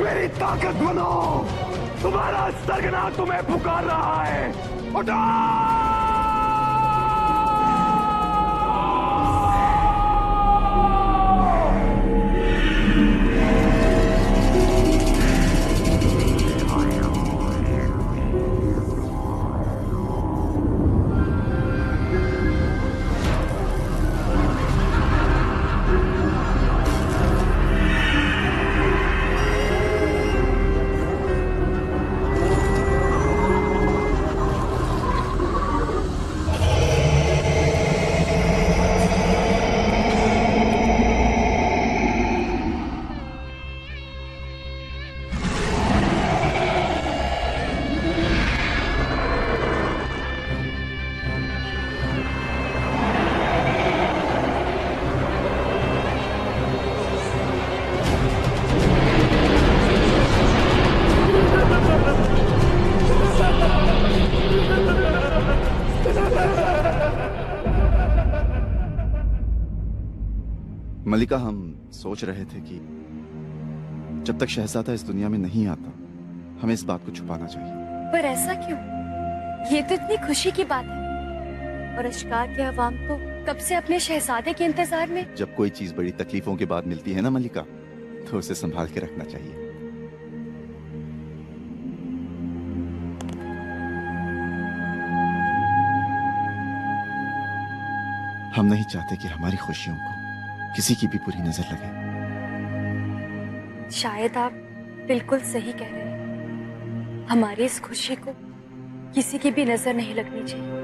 मेरी ताकत बनो। तुम्हारा सरगना तुम्हें पुकार रहा है, उठो। मलिका, हम सोच रहे थे कि जब तक शहजादा इस दुनिया में नहीं आता, हमें इस बात को छुपाना चाहिए। पर ऐसा क्यों? ये तो इतनी खुशी की बात है और अशकार के अवाम तो कब से अपने शहजादे के इंतजार में। जब कोई चीज बड़ी तकलीफों के बाद मिलती है ना मलिका, तो उसे संभाल के रखना चाहिए। हम नहीं चाहते कि हमारी खुशियों को किसी की भी बुरी नजर लगे। शायद आप बिल्कुल सही कह रहे हैं। हमारी इस खुशी को किसी की भी नजर नहीं लगनी चाहिए।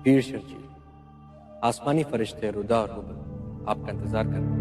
वीर शर्जील, आसमानी फरिश्ते रुदा और हुबल आपका इंतजार कर रहे हैं।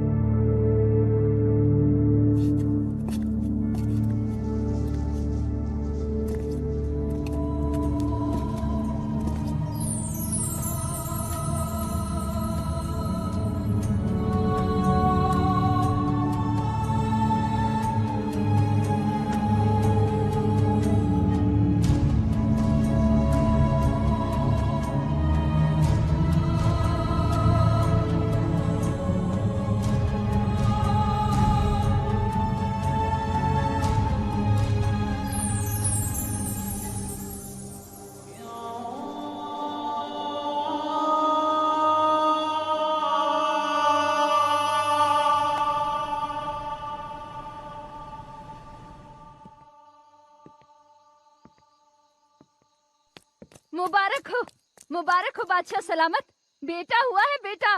मुबारक हो बादशाह सलामत। बेटा हुआ है बेटा।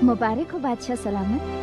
मुबारक हो बादशाह सलामत।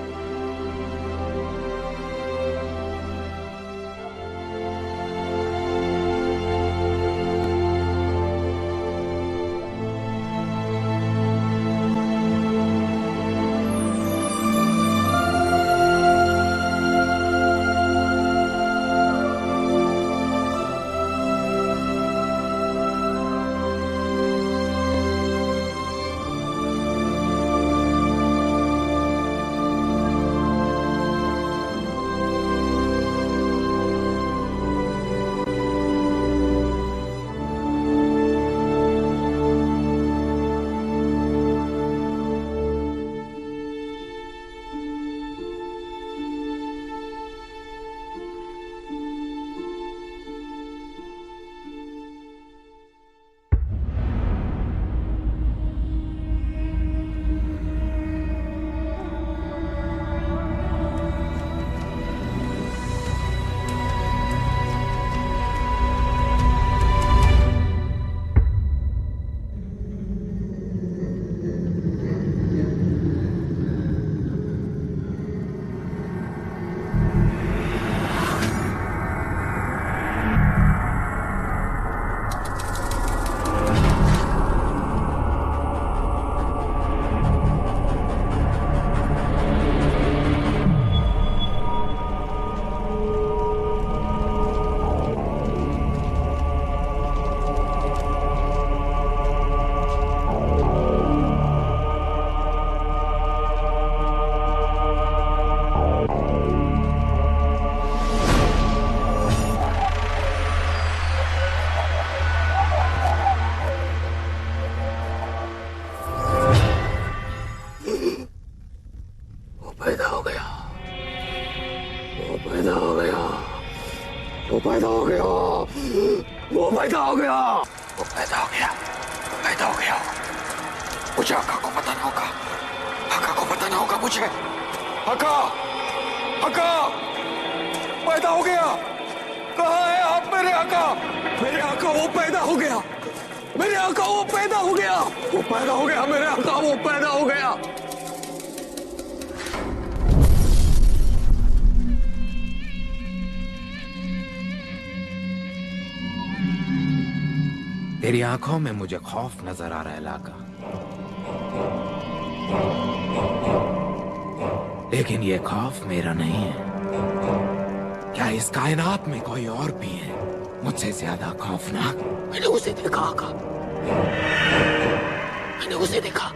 पैदा हो गया, वो पैदा हो गया, वो पैदा हो गया, वो पैदा हो गया, वो पैदा हो गया। मुझे आका को बताना होगा, आका को बताना होगा मुझे। आका, आका, पैदा हो गया। कहाँ है आप मेरे आका? मेरे आका वो पैदा हो गया, मेरे आका वो पैदा हो गया, वो पैदा हो गया, मेरे आका वो पैदा हो गया। तेरी आंखों में मुझे खौफ नजर आ रहा है लाका, लेकिन ये खौफ मेरा नहीं है। क्या इस कायनात में कोई और भी है मुझसे ज्यादा खौफनाक? मैंने उसे देखा आका, मैंने उसे देखा।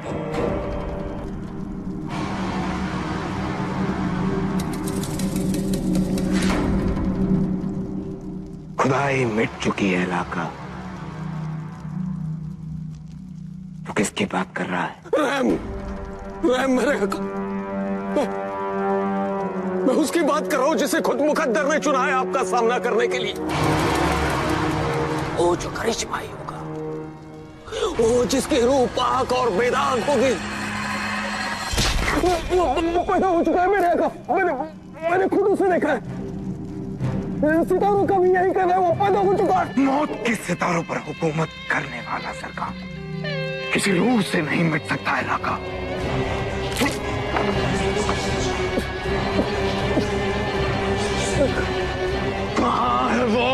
खुदाई मिट चुकी है लाका। तो किसकी बात कर रहा है? रहम, रहम मेरे आका। मैं उसकी बात कर रहा हूं जिसे खुद मुकद्दर ने चुना है आपका सामना करने के लिए। वो जो करिश्माई होगा, वो जिसकी रूह पाक और बेदाग होगी। वो पैदा हो चुका है मेरे आका, मैंने खुद उसे देखा है। सितारों का भी यही कहना है, वो पैदा हो चुका है। मौत के सितारों पर हुकूमत करने वाला सरकार किसी रूह से नहीं मिट सकता है लाका। कहाँ है वो?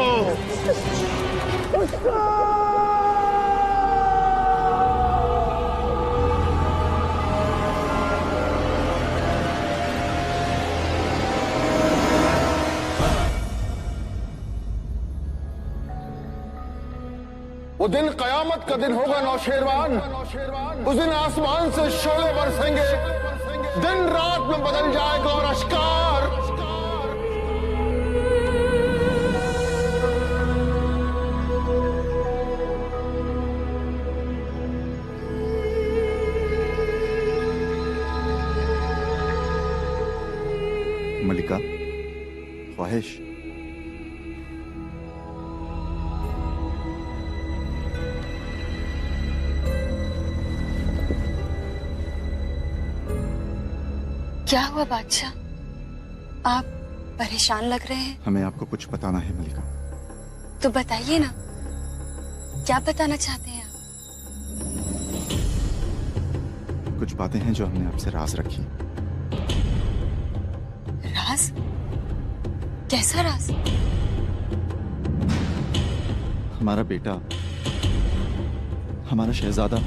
वो दिन कयामत का दिन होगा नौशेरवान। उस दिन आसमान से शोले बरसेंगे, दिन रात में बदल जाएगा और अश्कार। मलिका, ख्वाहिश। क्या हुआ बादशाह? आप परेशान लग रहे हैं। हमें आपको कुछ बताना है मलिका। तो बताइए ना, क्या बताना चाहते हैं आप? कुछ बातें हैं जो हमने आपसे राज रखी। राज? कैसा राज? हमारा बेटा, हमारा शहजादा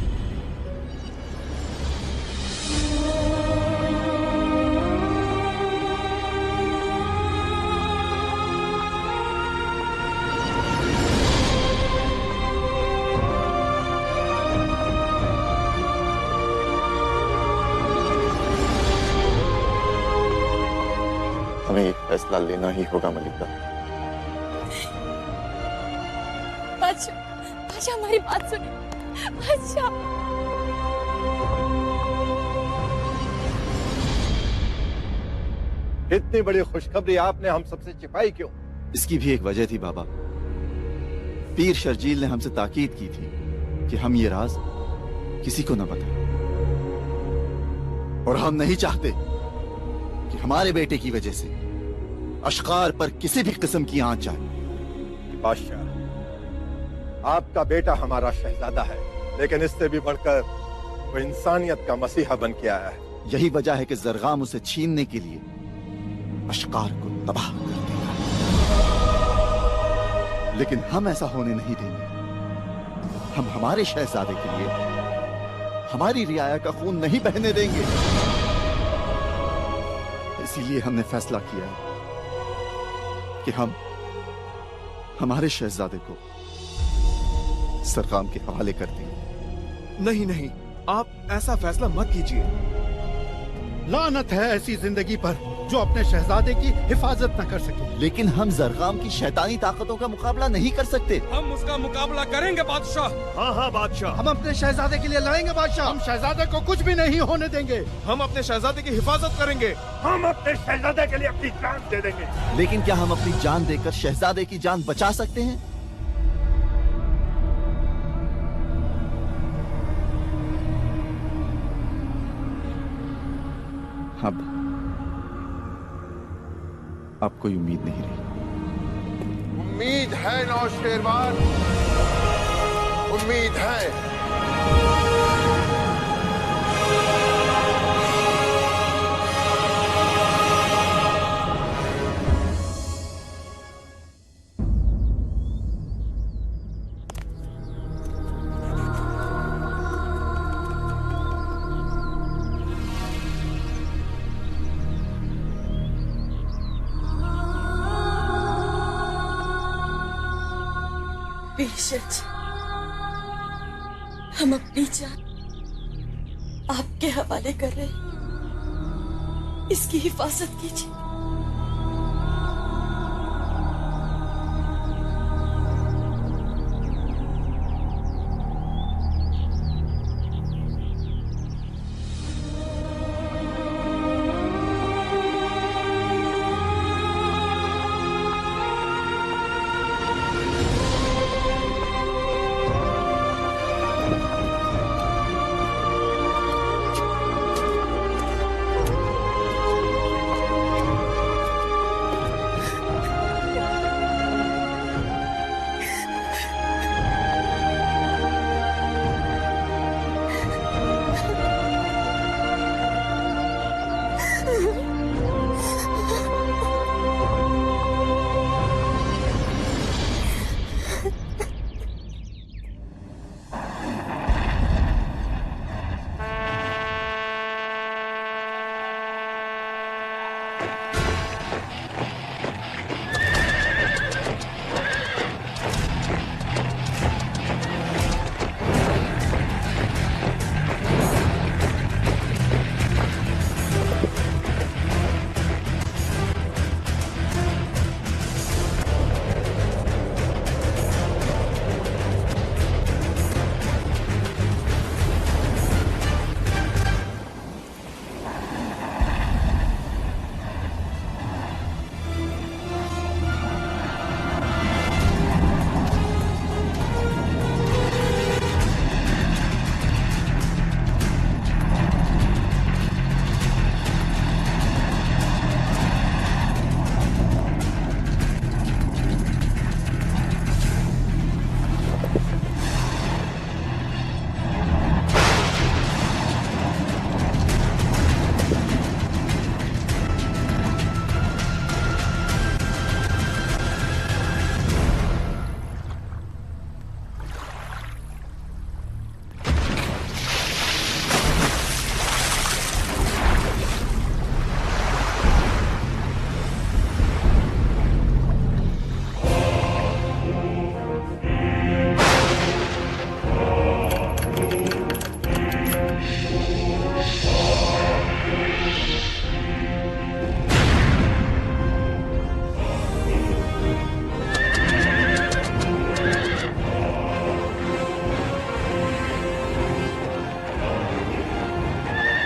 हमें एक फैसला लेना ही होगा मलिका। बादशाह, बादशाह हमारी बात सुनिए। बादशाह, इतनी बड़ी खुशखबरी आपने हम सबसे छिपाई क्यों? इसकी भी एक वजह थी बाबा। पीर शर्जील ने हमसे ताकीद की थी कि हम ये राज किसी को न बताएं, और हम नहीं चाहते कि हमारे बेटे की वजह से अश्कार पर किसी भी किस्म की आंच आए। बादशाह, आपका बेटा हमारा शहजादा है, लेकिन इससे भी बढ़कर वो इंसानियत का मसीहा बन के आया है। यही वजह है कि जरगाम उसे छीनने के लिए अश्कार को तबाह कर देगा, लेकिन हम ऐसा होने नहीं देंगे। हम हमारे शहजादे के लिए हमारी रियाया का खून नहीं बहने देंगे। इसीलिए हमने फैसला किया है कि हम हमारे शहजादे को सरगाम के हवाले कर देंगे। नहीं नहीं, आप ऐसा फैसला मत कीजिए। लानत है ऐसी जिंदगी पर जो अपने शहजादे की हिफाजत न कर सके। लेकिन हम जरगाम की शैतानी ताकतों का मुकाबला नहीं कर सकते। हम उसका मुकाबला करेंगे बादशाह। हाँ हाँ बादशाह, हम अपने शहजादे के लिए लड़ेंगे बादशाह। हम शहजादे को कुछ भी नहीं होने देंगे। हम अपने शहजादे की हिफाजत करेंगे। हम अपने शहजादे के लिए अपनी जान दे देंगे। लेकिन क्या हम अपनी जान देकर शहजादे की जान बचा सकते हैं? अब अब कोई उम्मीद नहीं रही। उम्मीद है नौशेरवान, उम्मीद है। बेशक हम अपनी जान आपके हवाले कर रहे हैं। इसकी हिफाजत कीजिए।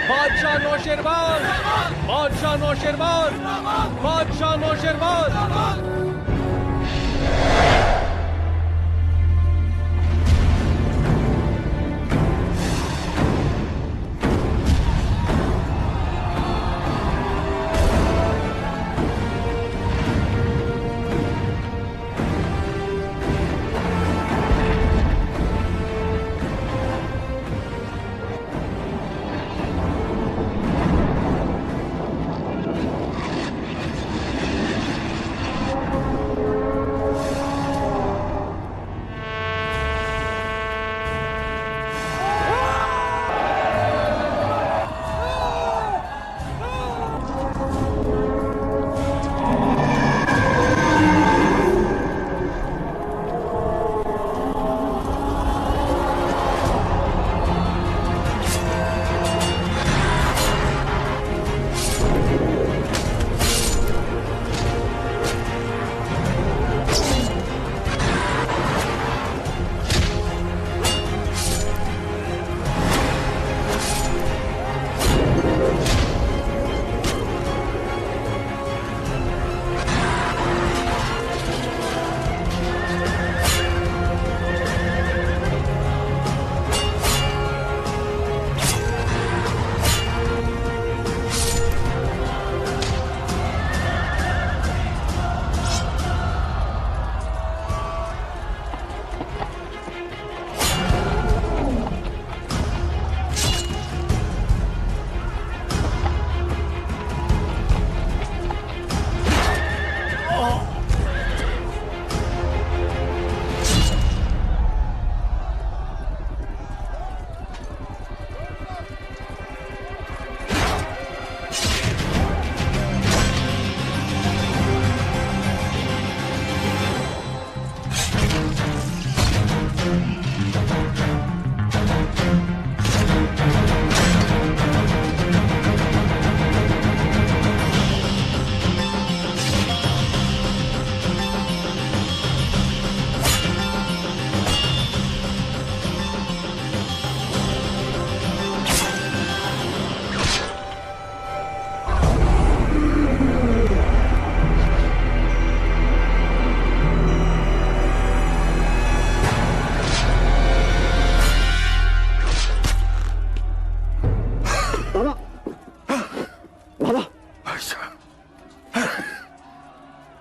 बादशाह नौशेरवान, बादशाह नौशेरवान, बादशाह नौशेरवान।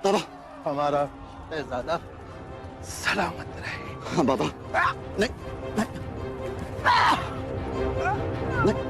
बाबा हमारा शहजादा सलामत रहे। हाँ बाबा नहीं नहीं नहीं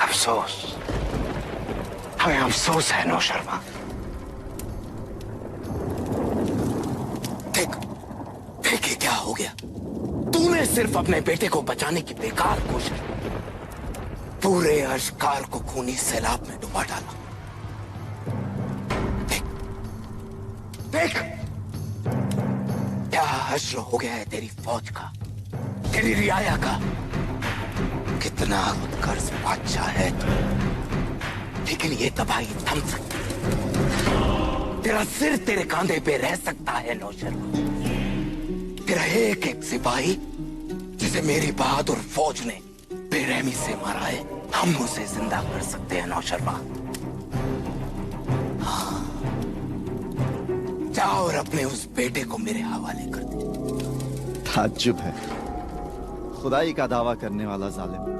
अफसोस, हमें अफसोस है नौशर्मा। देख देख ये क्या हो गया। तूने सिर्फ अपने बेटे को बचाने की बेकार कोशिश, पूरे अश्कार को खूनी सैलाब में डुबा डाला। देख देख क्या हश्र हो गया है तेरी फौज का, तेरी रियाया का। कितना उत्कर्ष बादशाह है तू, लेकिन ये तबाही थम सकती है। तेरा सिर तेरे कांधे पे रह सकता है नौशर्मा। तेरा एक एक सिपाही जिसे मेरी बहादुर फौज ने बेरहमी से मारा है, हम उसे जिंदा कर सकते हैं नौशर्मा। हाँ, जा और अपने उस बेटे को मेरे हवाले कर दे। ताज्जुब है, खुदाई का दावा करने वाला जालिम